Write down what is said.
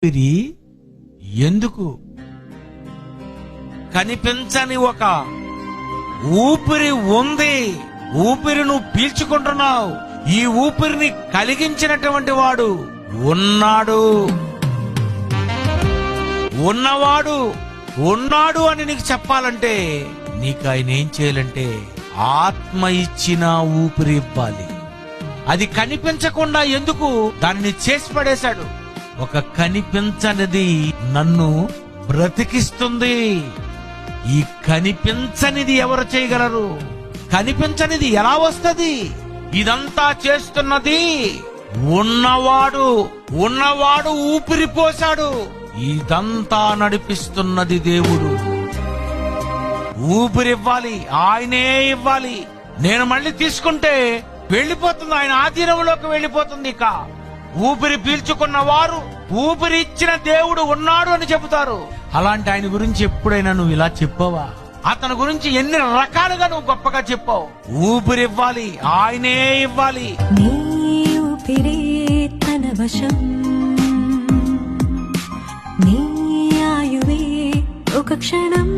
ఊపిరి ఎందుకు? కనిపించని ఒక ఊపిరి ఉంది. ఊపిరి నువ్వు పీల్చుకుంటున్నావు. ఈ ఊపిరిని కలిగించినటువంటి వాడు ఉన్నాడు. ఉన్నవాడు ఉన్నాడు అని నీకు చెప్పాలంటే నీకు ఆయన ఏం చేయాలంటే ఆత్మ ఇచ్చిన ఊపిరి ఇవ్వాలి. అది కనిపించకుండా ఎందుకు దాన్ని చేసి పడేశాడు. ఒక కనిపించనిది నన్ను బ్రతికిస్తుంది. ఈ కనిపించనిది ఎవరు చేయగలరు? కనిపించనిది ఎలా వస్తది? ఇదంతా చేస్తున్నది ఉన్నవాడు. ఉన్నవాడు ఊపిరి పోశాడు. ఇదంతా నడిపిస్తున్నది దేవుడు. ఊపిరివ్వాలి, ఆయనే ఇవ్వాలి. నేను మళ్ళీ తీసుకుంటే వెళ్లిపోతుంది, ఆయన ఆధీనంలోకి వెళ్లిపోతుంది. ఇక ఊపిరి పీల్చుకున్న వారు ఊపిరి ఇచ్చిన దేవుడు ఉన్నాడు అని చెబుతారు. అలాంటి ఆయన గురించి ఎప్పుడైనా నువ్వు ఇలా చెప్పావా? అతని గురించి ఎన్ని రకాలుగా నువ్వు గొప్పగా చెప్పావు. ఊపిరివ్వాలి, ఆయనే ఇవ్వాలి. నీ ఊపిరే తన వశం, నీ ఆయువే ఒక క్షణం